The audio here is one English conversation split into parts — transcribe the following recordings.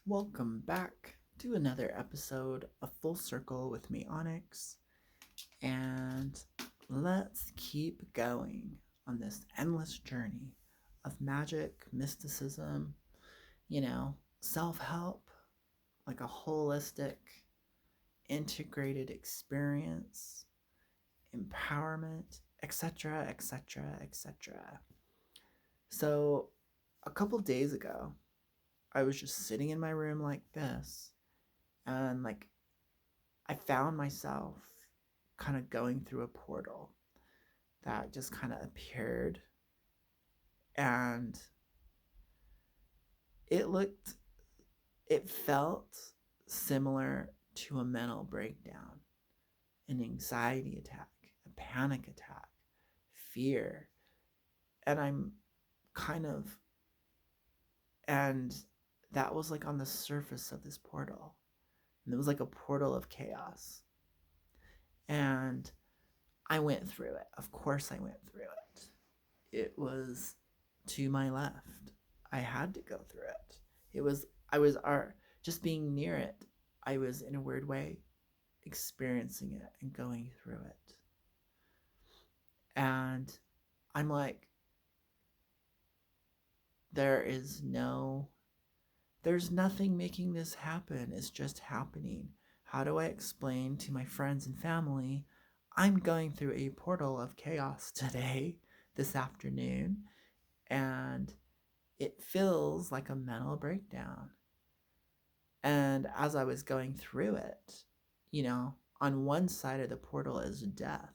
Welcome back to another episode of Full Circle with me, Onyx, and let's keep going on this endless journey of magic, mysticism, self help, like a holistic, integrated experience, empowerment, etc., etc., etc. So, a couple days ago, I was just sitting in my room like this, and I found myself kind of going through a portal that just kind of appeared, and it looked it felt similar to a mental breakdown, an anxiety attack, a panic attack, fear. And I'm kind of and that was like on the surface of this portal. And it was like a portal of chaos. And I went through it. Of course I went through it. It was to my left. I had to go through it. I was just being near it. I was in a weird way experiencing it and going through it. And I'm like, there is no there's nothing making this happen. It's just happening. How do I explain to my friends and family I'm going through a portal of chaos today, this afternoon, and it feels like a mental breakdown. And as I was going through it, on one side of the portal is death,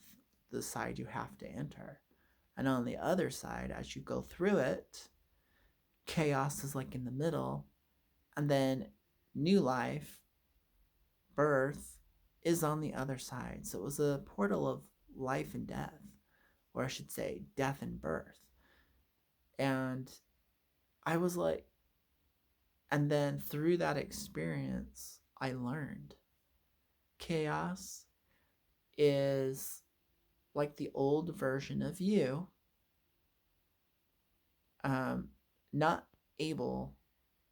the side you have to enter. And on the other side, as you go through it, chaos is like in the middle. And then new life, birth, is on the other side. So it was a portal of life and death, or I should say, death and birth. And I was like, and then through that experience, I learned chaos is like the old version of you, not able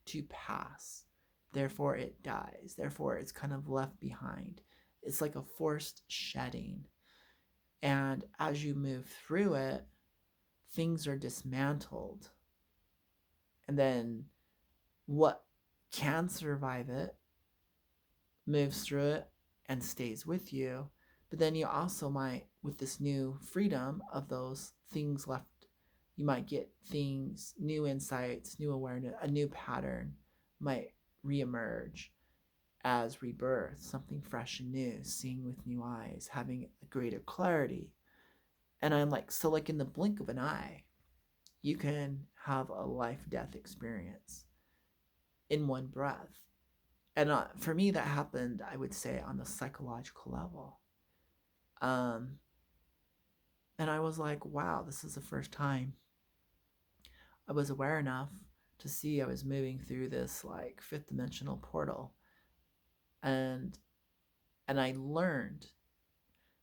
to pass. Therefore, it dies. Therefore, it's kind of left behind. It's like a forced shedding. And as you move through it, things are dismantled. And then what can survive it moves through it and stays with you. But then you also might, with this new freedom of those things left, you might get things, new insights, new awareness, a new pattern might reemerge as rebirth, something fresh and new, seeing with new eyes, having a greater clarity. And I'm like, so like in the blink of an eye, you can have a life death experience in one breath. And for me, that happened, I would say, on the psychological level. Um, and I was like, wow, this is the first time I was aware enough to see I was moving through this like fifth dimensional portal. And I learned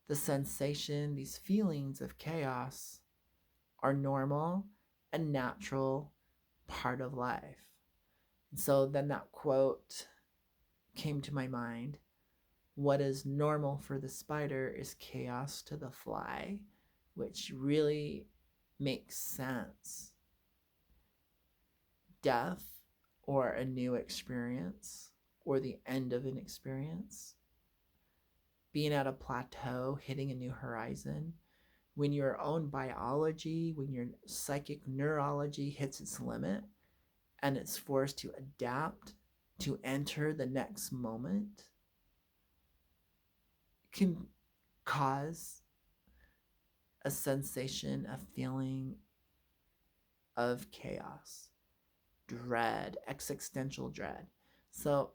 the sensation, these feelings of chaos are normal and natural part of life. And so then that quote came to my mind. What is normal for the spider is chaos to the fly, which really makes sense. Death or a new experience or the end of an experience, being at a plateau, hitting a new horizon, when your own biology, when your psychic neurology hits its limit and it's forced to adapt to enter the next moment, can cause a sensation, a feeling of chaos, dread, existential dread. So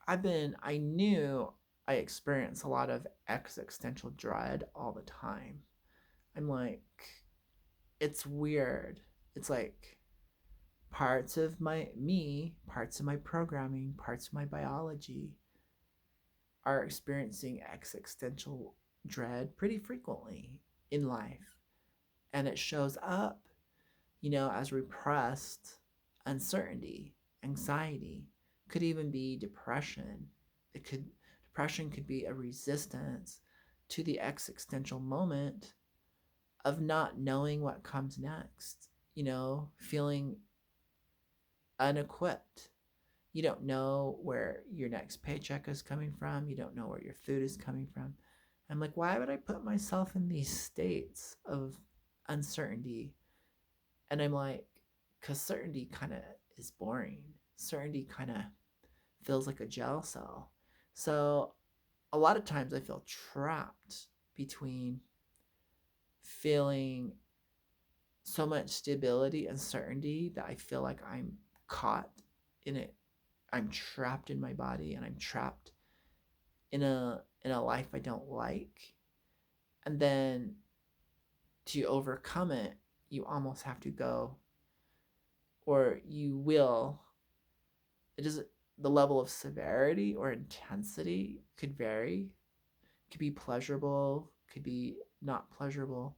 I knew I experienced a lot of existential dread all the time. I'm like, it's weird. It's like parts of my programming, parts of my biology are experiencing existential dread pretty frequently in life. And it shows up, as repressed uncertainty, anxiety, Could even be depression. Depression could be a resistance to the existential moment of not knowing what comes next, feeling unequipped. You don't know where your next paycheck is coming from. You don't know where your food is coming from. I'm like, why would I put myself in these states of uncertainty? And I'm like, because certainty kind of is boring. Certainty kind of feels like a jail cell. So a lot of times I feel trapped between feeling so much stability and certainty that I feel like I'm caught in it. I'm trapped in my body, and I'm trapped in a life I don't like. And then to overcome it, you almost have to go, or you will. It is the level of severity or intensity could vary. Could be pleasurable, could be not pleasurable.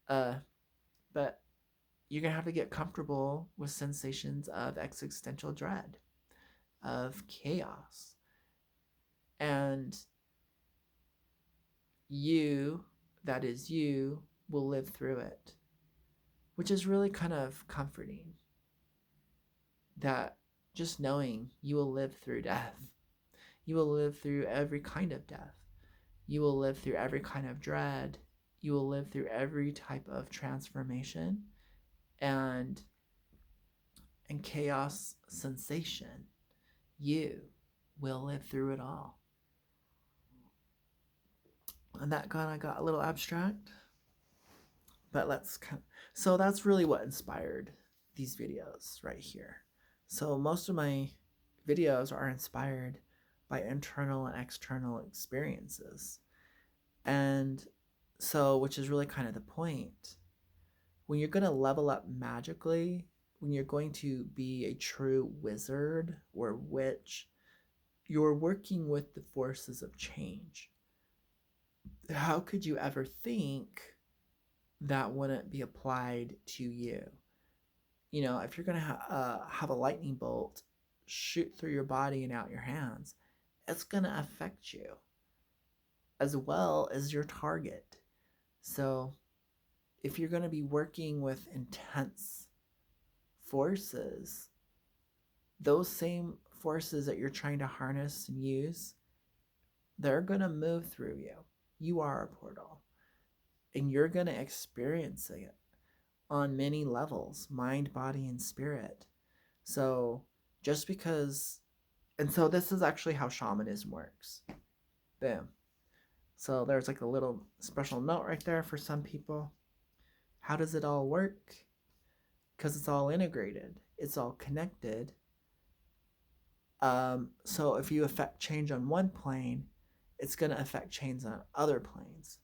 But you're gonna have to get comfortable with sensations of existential dread, of chaos. And you, that is you, will live through it, which is really kind of comforting. That just knowing you will live through death, you will live through every kind of death, you will live through every kind of dread, you will live through every type of transformation and chaos sensation. You will live through it all. And that kind of got a little abstract, but so that's really what inspired these videos right here. So most of my videos are inspired by internal and external experiences. And so, which is really kind of the point. When you're going to level up magically, when you're going to be a true wizard or witch, you're working with the forces of change. How could you ever think that wouldn't be applied to you? If you're going to have a lightning bolt shoot through your body and out your hands, it's going to affect you as well as your target. So if you're going to be working with intense forces, those same forces that you're trying to harness and use, they're going to move through you. You are a portal, and you're going to experience it on many levels, mind, body, and spirit. So just because, and so this is actually how shamanism works. Boom. So there's like a little special note right there for some people. How does it all work? Because it's all integrated. It's all connected. So if you affect change on one plane, it's going to affect change on other planes.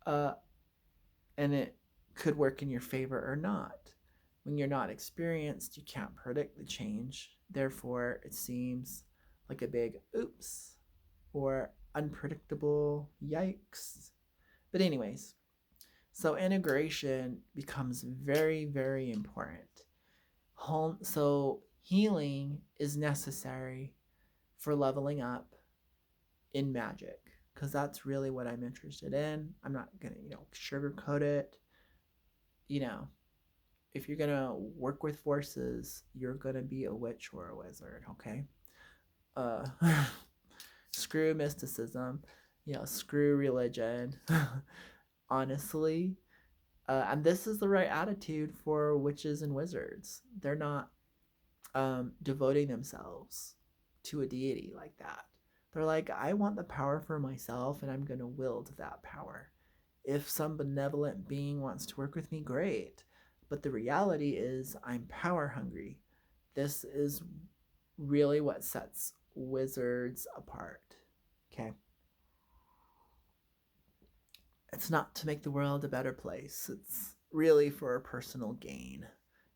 And it could work in your favor or not. When you're not experienced, you can't predict the change. Therefore, it seems like a big oops or unpredictable yikes. But anyways, so integration becomes very, very important. So healing is necessary for leveling up in magic, because that's really what I'm interested in. I'm not gonna, sugarcoat it. If you're gonna work with forces, you're gonna be a witch or a wizard, okay? Screw mysticism, screw religion. Honestly, and this is the right attitude for witches and wizards. They're not devoting themselves to a deity like that. They're like, I want the power for myself, and I'm going to wield that power. If some benevolent being wants to work with me, great. But the reality is, I'm power hungry. This is really what sets wizards apart. Okay? It's not to make the world a better place. It's really for personal gain.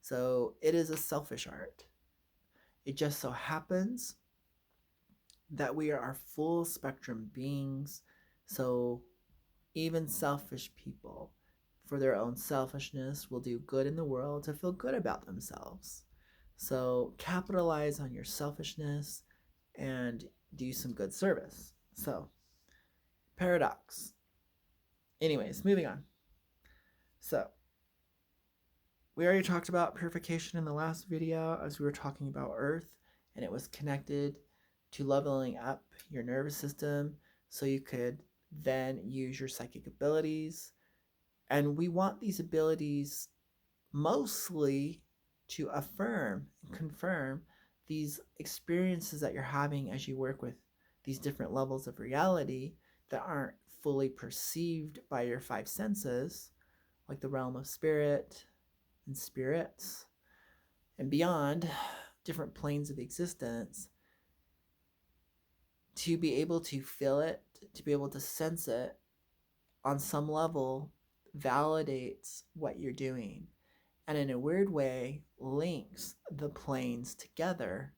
So it is a selfish art. It just so happens that we are full spectrum beings. So even selfish people, for their own selfishness, will do good in the world to feel good about themselves. So capitalize on your selfishness and do some good service. So, paradox. Anyways, moving on. So, we already talked about purification in the last video as we were talking about Earth, and it was connected to leveling up your nervous system so you could then use your psychic abilities. And we want these abilities mostly to affirm and confirm these experiences that you're having as you work with these different levels of reality that aren't fully perceived by your five senses, like the realm of spirit and spirits and beyond, different planes of existence. To be able to feel it, to be able to sense it on some level validates what you're doing, and in a weird way links the planes together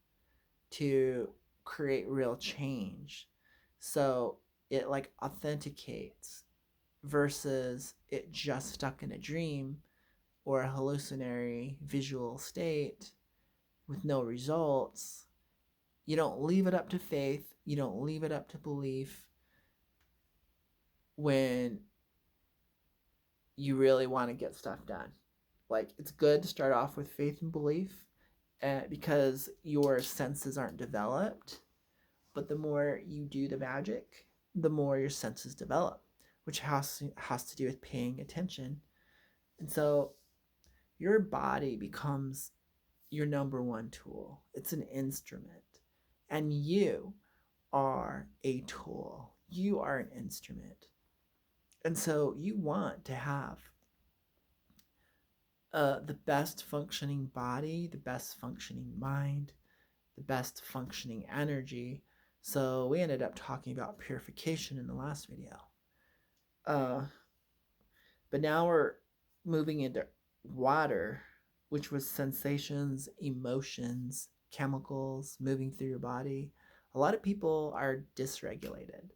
to create real change. So it like authenticates versus it just stuck in a dream or a hallucinatory visual state with no results. You don't leave it up to faith, you don't leave it up to belief when you really want to get stuff done. Like, it's good to start off with faith and belief because your senses aren't developed. But the more you do the magic, the more your senses develop, which has to do with paying attention. And so your body becomes your number one tool. It's an instrument. And you are a tool. You are an instrument. And so you want to have the best functioning body, the best functioning mind, the best functioning energy. So we ended up talking about purification in the last video. But now we're moving into water, which was sensations, emotions, chemicals moving through your body. A lot of people are dysregulated.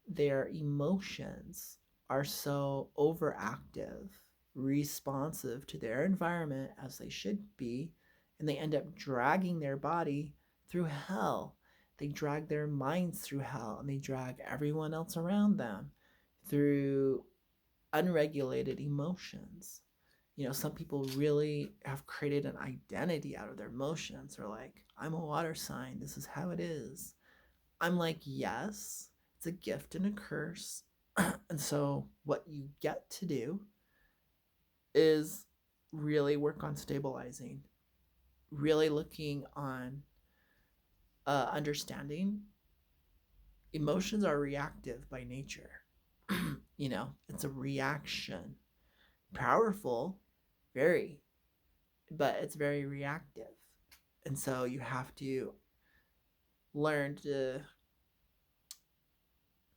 Their emotions are so overactive, responsive to their environment as they should be, and they end up dragging their body through hell. They drag their minds through hell, and they drag everyone else around them through unregulated emotions. You know, some people really have created an identity out of their emotions. They're like, I'm a water sign, this is how it is. I'm like, yes, it's a gift and a curse. And so what you get to do is really work on stabilizing, really looking on understanding. Emotions are reactive by nature. You know, it's a reaction. Powerful, very, but it's very reactive. And so you have to learn to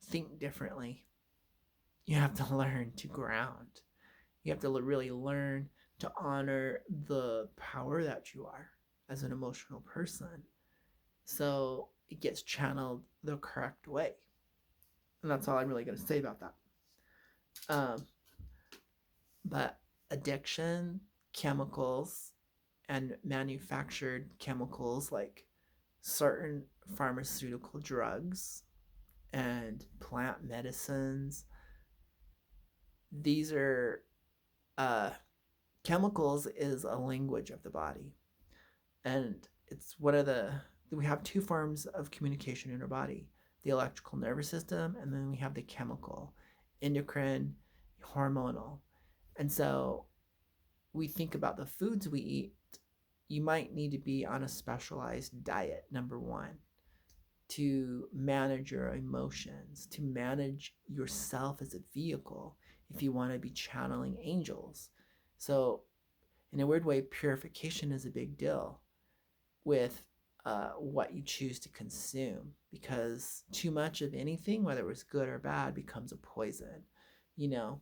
think differently. You have to learn to ground. You have to really learn to honor the power that you are as an emotional person. So it gets channeled the correct way. And that's all I'm really going to say about that. But addiction, chemicals, and manufactured chemicals like certain pharmaceutical drugs and plant medicines, these are chemicals is a language of the body. And it's we have two forms of communication in our body: the electrical nervous system, and then we have the chemical, endocrine, hormonal. And so we think about the foods we eat. You might need to be on a specialized diet, number one, to manage your emotions, to manage yourself as a vehicle if you want to be channeling angels. So, in a weird way, purification is a big deal with what you choose to consume, because too much of anything, whether it was good or bad, becomes a poison, you know.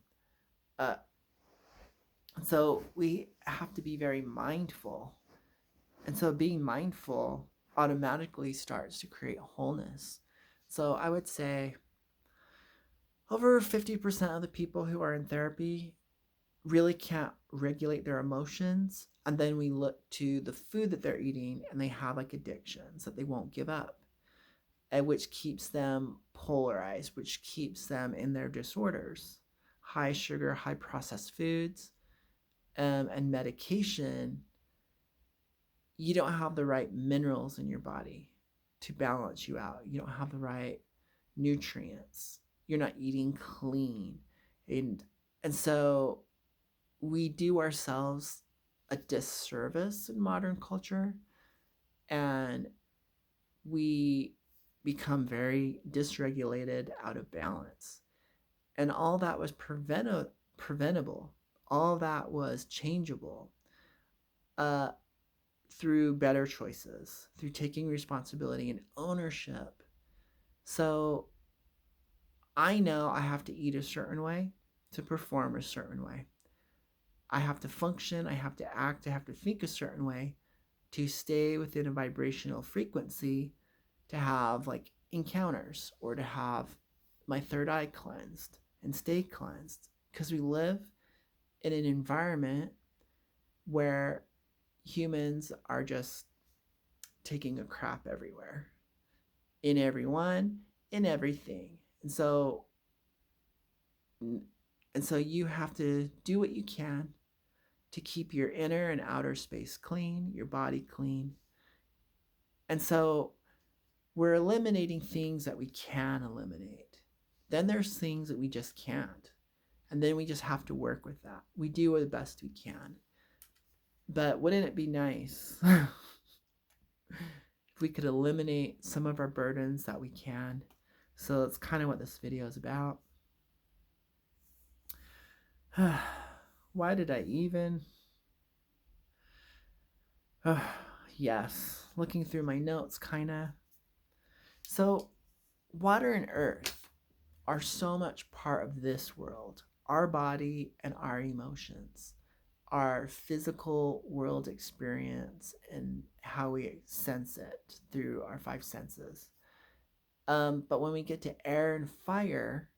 So we have to be very mindful. And so being mindful automatically starts to create wholeness. So I would say over 50% of the people who are in therapy really can't regulate their emotions, and then we look to the food that they're eating and they have like addictions that they won't give up, and which keeps them polarized, which keeps them in their disorders. High sugar, high processed foods, and medication, you don't have the right minerals in your body to balance you out. You don't have the right nutrients. You're not eating clean. And so we do ourselves a disservice in modern culture, and we become very dysregulated, out of balance. And all that was preventable. All that was changeable uh, through better choices, through taking responsibility and ownership. So I know I have to eat a certain way to perform a certain way. I have to function, I have to act, I have to think a certain way to stay within a vibrational frequency, to have like encounters or to have my third eye cleansed and stay cleansed. Because we live in an environment where humans are just taking a crap everywhere, in everyone, in everything. And so you have to do what you can to keep your inner and outer space clean, your body clean. And so we're eliminating things that we can eliminate. Then there's things that we just can't. And then we just have to work with that. We do the best we can. But wouldn't it be nice if we could eliminate some of our burdens that we can? So that's kind of what this video is about. Why did I even? Yes, looking through my notes, kind of. So, water and earth are so much part of this world, our body and our emotions, our physical world experience, and how we sense it through our five senses. But when we get to air and fire,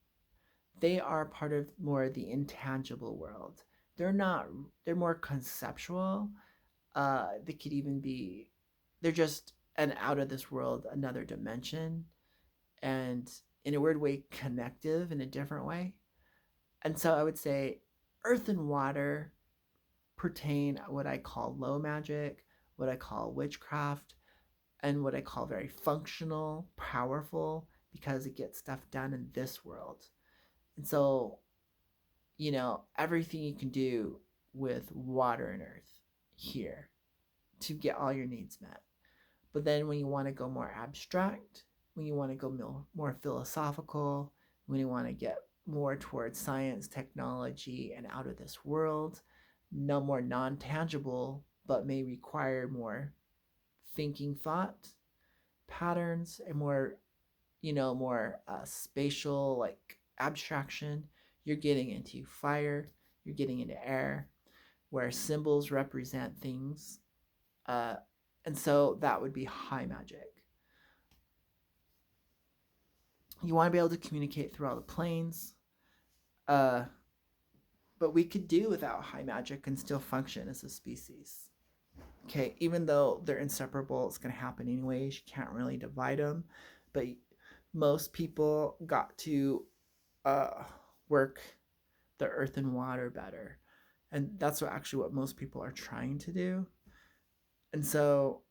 they are part of more the intangible world. They're not, they're more conceptual. They could even be, they're just an out of this world, another dimension, and in a weird way, connective in a different way. And so I would say earth and water pertain what I call low magic, what I call witchcraft, and what I call very functional, powerful, because it gets stuff done in this world. And so, everything you can do with water and earth here to get all your needs met. But then when you want to go more abstract, when you want to go more philosophical, when you want to get more towards science, technology, and out of this world, no more non-tangible, but may require more thinking thought patterns and more, more spatial, like abstraction. You're getting into fire, you're getting into air, where symbols represent things. And so that would be high magic. You want to be able to communicate through all the planes. But we could do without high magic and still function as a species. Okay, even though they're inseparable, it's going to happen anyways. You can't really divide them. But most people got to work the earth and water better. And that's what most people are trying to do. And so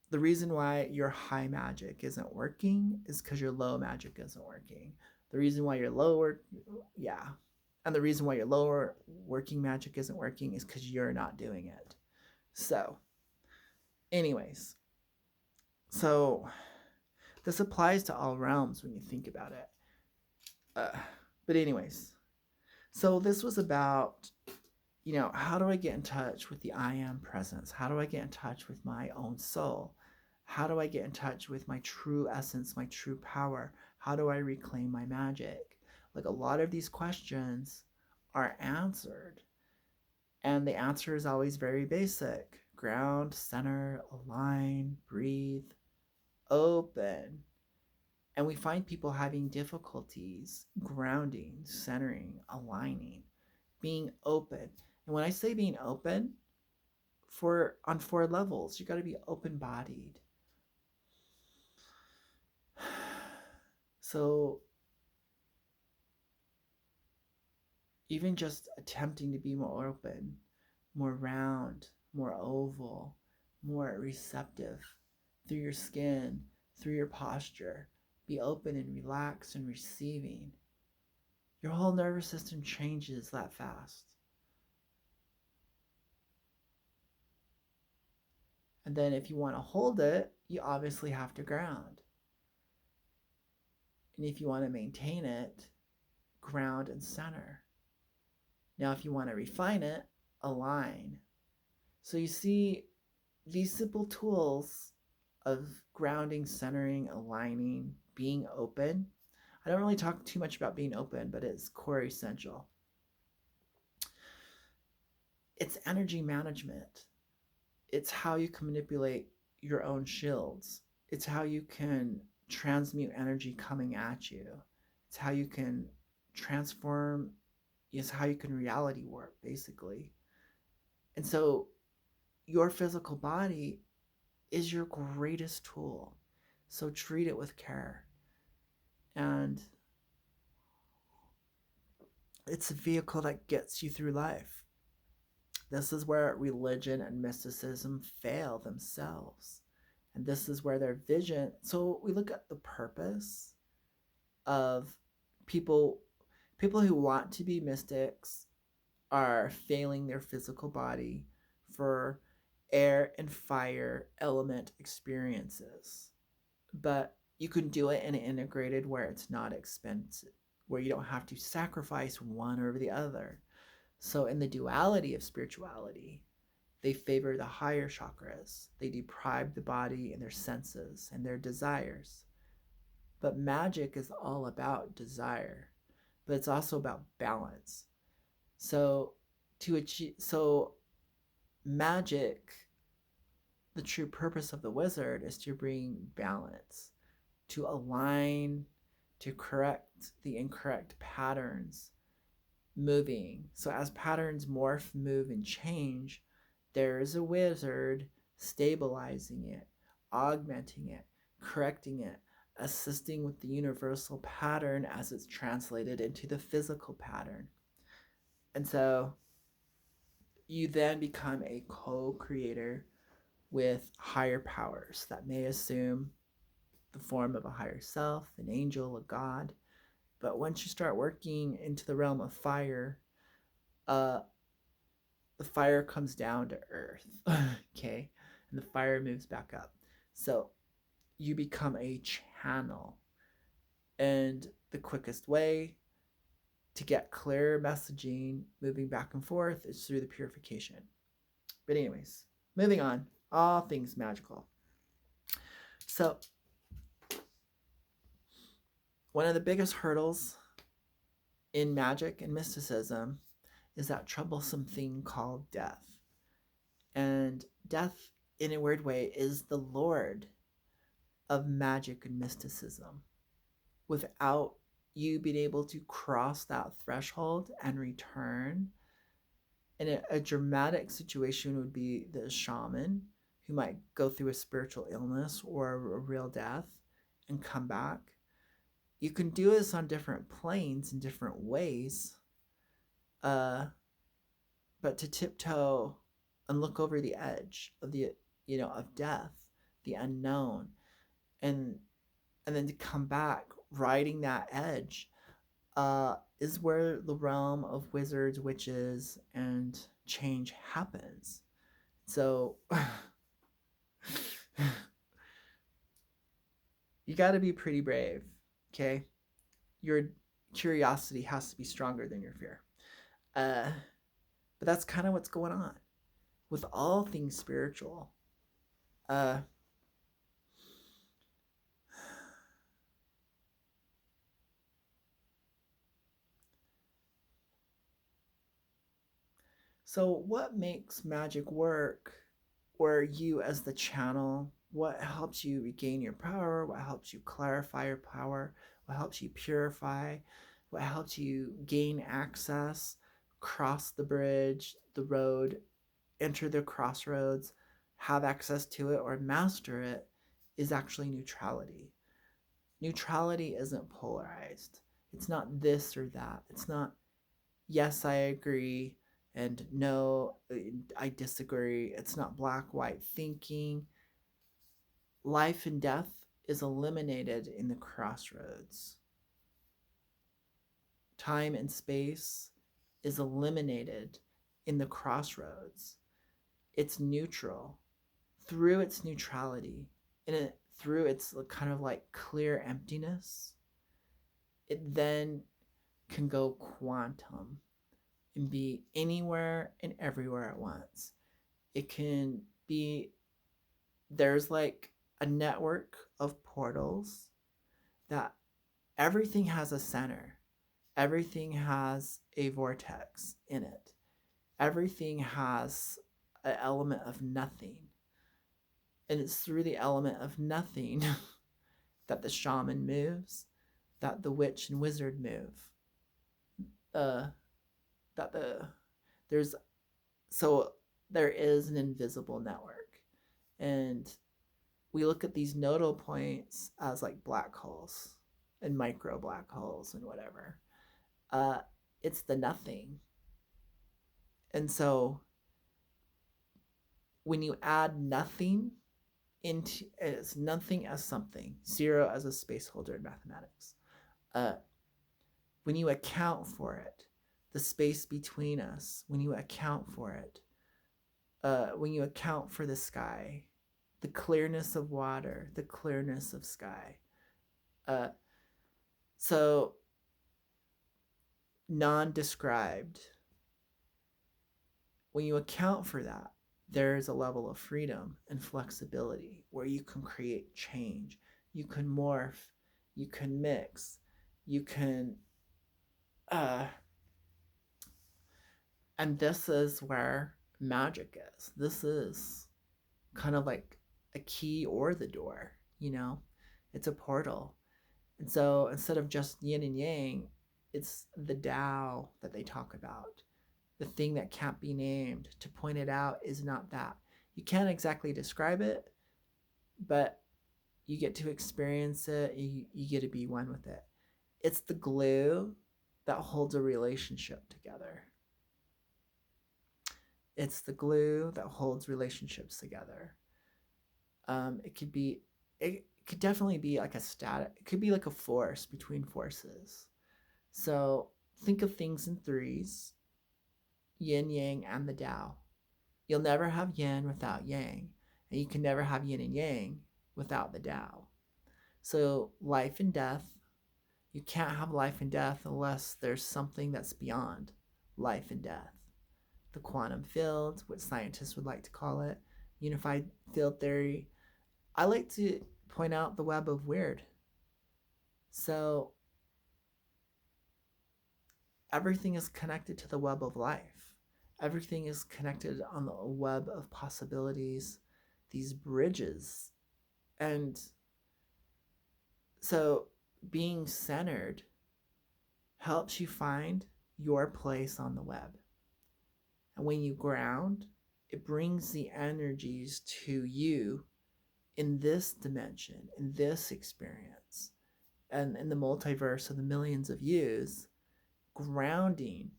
the reason why your high magic isn't working is because your low magic isn't working. The reason why your lower, yeah. And the reason why your lower working magic isn't working is because you're not doing it. So, anyways, so this applies to all realms when you think about it. But anyways, so this was about, how do I get in touch with the I am presence? How do I get in touch with my own soul? How do I get in touch with my true essence, my true power? How do I reclaim my magic? Like, a lot of these questions are answered. And the answer is always very basic: ground, center, align, breathe, open. And we find people having difficulties grounding, centering, aligning, being open. And when I say being open, on 4 levels, you got to be open-bodied. So even just attempting to be more open, more round, more oval, more receptive through your skin, through your posture, be open and relaxed and receiving. Your whole nervous system changes that fast. And then if you want to hold it, you obviously have to ground. And if you want to maintain it, ground and center. Now, if you want to refine it, align. So you see, these simple tools of grounding, centering, aligning, being open. I don't really talk too much about being open, but it's core essential. It's energy management. It's how you can manipulate your own shields. It's how you can transmute energy coming at you. It's how you can transform, it's how you can reality warp, basically. And so your physical body is your greatest tool. So treat it with care. And it's a vehicle that gets you through life. This is where religion and mysticism fail themselves. And this is where their vision. So we look at the purpose of people who want to be mystics are failing their physical body for air and fire element experiences. But you can do it in an integrated where it's not expensive, where you don't have to sacrifice one over the other. So in the duality of spirituality, they favor the higher chakras. They deprive the body and their senses and their desires. But magic is all about desire, but it's also about balance. So magic, the true purpose of the wizard is to bring balance, to align, to correct the incorrect patterns moving. So as patterns morph, move, and change, there is a wizard stabilizing it, augmenting it, correcting it, assisting with the universal pattern as it's translated into the physical pattern. And so you then become a co-creator with higher powers that may assume the form of a higher self, an angel, a god. But once you start working into the realm of fire, the fire comes down to earth, okay? And the fire moves back up. So you become a channel. And the quickest way to get clear messaging moving back and forth is through the purification. But anyways, moving on, all things magical. So one of the biggest hurdles in magic and mysticism is that troublesome thing called death. And death, in a weird way, is the lord of magic and mysticism. Without you being able to cross that threshold and return, and a dramatic situation would be the shaman who might go through a spiritual illness or a real death and come back. You can do this on different planes in different ways, but to tiptoe and look over the edge of of death, the unknown, and then to come back riding that edge, is where the realm of wizards, witches, and change happens. So you got to be pretty brave, okay? Your curiosity has to be stronger than your fear. But that's kind of what's going on with all things spiritual. So what makes magic work, or you as the channel? What helps you regain your power? What helps you clarify your power? What helps you purify? What helps you gain access? cross the bridge, the road, enter the crossroads, have access to it, or master it is actually neutrality. Neutrality isn't polarized. It's not this or that. It's not, yes, I agree, and no, I disagree. It's not black white thinking. Life and death is eliminated in the crossroads. Time and space is eliminated in the crossroads. It's neutral. Through its neutrality, and through its kind of like clear emptiness, it then can go quantum and be anywhere and everywhere at once. It can be, there's like a network of portals that everything has a center. Everything has a vortex in it. Everything has an element of nothing. And it's through the element of nothing that the shaman moves, that the witch and wizard move. That the there's so there is an invisible network, and we look at these nodal points as like black holes and micro black holes and whatever. Uh, it's the nothing, and so when you add nothing into as nothing as something, zero as a space holder in mathematics. When you account for it, the space between us, when you account for it, when you account for the sky, the clearness of water, the clearness of sky. So non-described, when you account for that, there's a level of freedom and flexibility where you can create change, you can morph, you can mix, you can and this is where magic is. This is kind of like a key or the door, you know? It's a portal. And so instead of just yin and yang, it's the Tao that they talk about. The thing that can't be named. To point it out is not that. You can't exactly describe it, but you get to experience it. You get to be one with it. It's the glue that holds a relationship together. It's the glue that holds relationships together. It could definitely be like a static. It could be like a force between forces. So think of things in threes: yin, yang, and the Tao. You'll never have yin without yang, and you can never have yin and yang without the Tao. So life and death, you can't have life and death unless there's something that's beyond life and death. The quantum field, what scientists would like to call it, unified field theory. I like to point out the web of weird. So everything is connected to the web of life. Everything is connected on the web of possibilities, these bridges. And so being centered helps you find your place on the web. And when you ground, it brings the energies to you in this dimension, in this experience, and in the multiverse of the millions of yous. Grounding,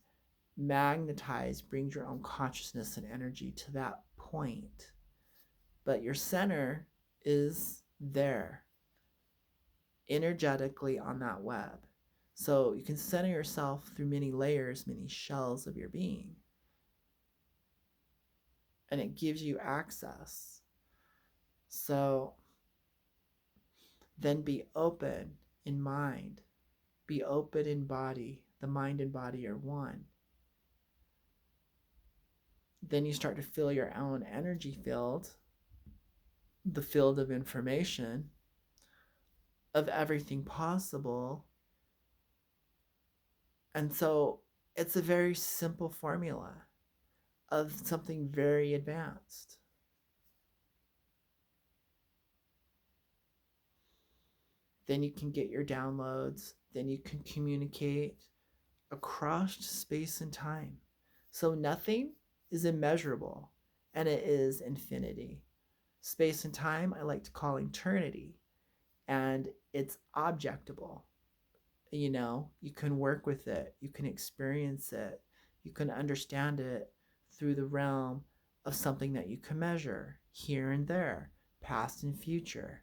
magnetize, brings your own consciousness and energy to that point. But your center is there, energetically on that web. So you can center yourself through many layers, many shells of your being. And it gives you access. So then be open in mind, be open in body. The mind and body are one. Then you start to feel your own energy field, the field of information of everything possible. And so it's a very simple formula of something very advanced. Then you can get your downloads. Then you can communicate across space and time. So nothing is immeasurable, and it is infinity. Space and time I like to call eternity, and it's objectable. You can work with it, you can experience it, you can understand it through the realm of something that you can measure here and there, past and future.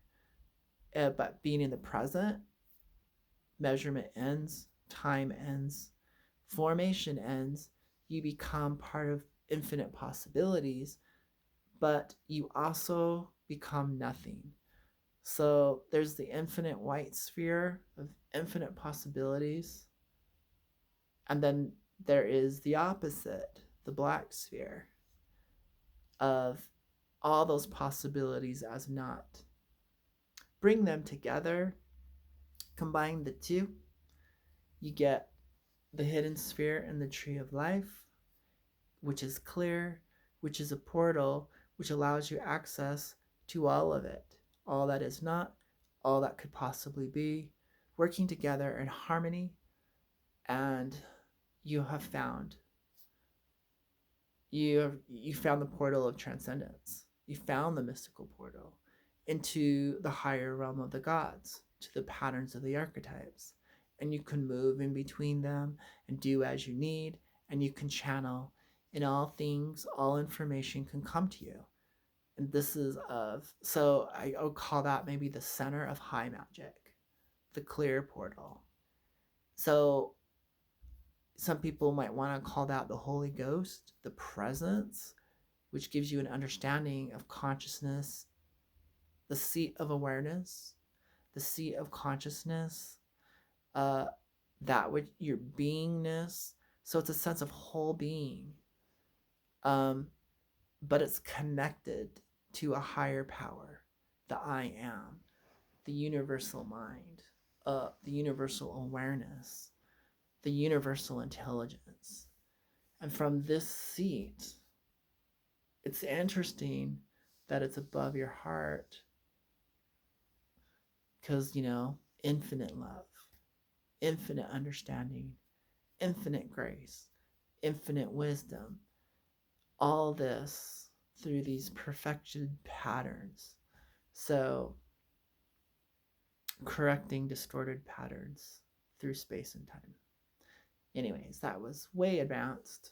But being in the present, measurement ends, time ends, formation ends. You become part of infinite possibilities, but you also become nothing. So there's the infinite white sphere of infinite possibilities. And then there is the opposite, the black sphere of all those possibilities as not. Bring them together, combine the two, you get the hidden sphere and the tree of life, which is clear, which is a portal, which allows you access to all of it, all that is not, all that could possibly be, working together in harmony, and you have found you found the portal of transcendence. You found the mystical portal into the higher realm of the gods, to the patterns of the archetypes. And you can move in between them and do as you need, and you can channel. In all things, all information can come to you. And this is so I would call that maybe the center of high magic, the clear portal. So some people might want to call that the Holy Ghost, the presence, which gives you an understanding of consciousness, the seat of awareness, the seat of consciousness, that which your beingness. So it's a sense of whole being, but it's connected to a higher power, the I am, the universal mind, the universal awareness, the universal intelligence. And from this seat, it's interesting that it's above your heart because, infinite love, infinite understanding, infinite grace, infinite wisdom, all this through these perfected patterns. So, correcting distorted patterns through space and time. Anyways, that was way advanced,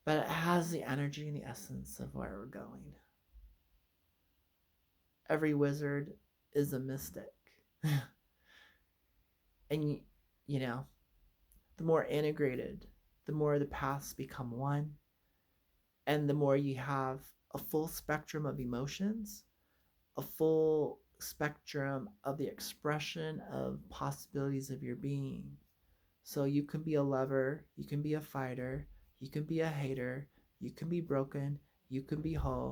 but it has the energy and the essence of where we're going. Every wizard is a mystic. And, the more integrated, the more the paths become one, and the more you have a full spectrum of emotions, a full spectrum of the expression of possibilities of your being. So you can be a lover, you can be a fighter, you can be a hater, you can be broken, you can be whole.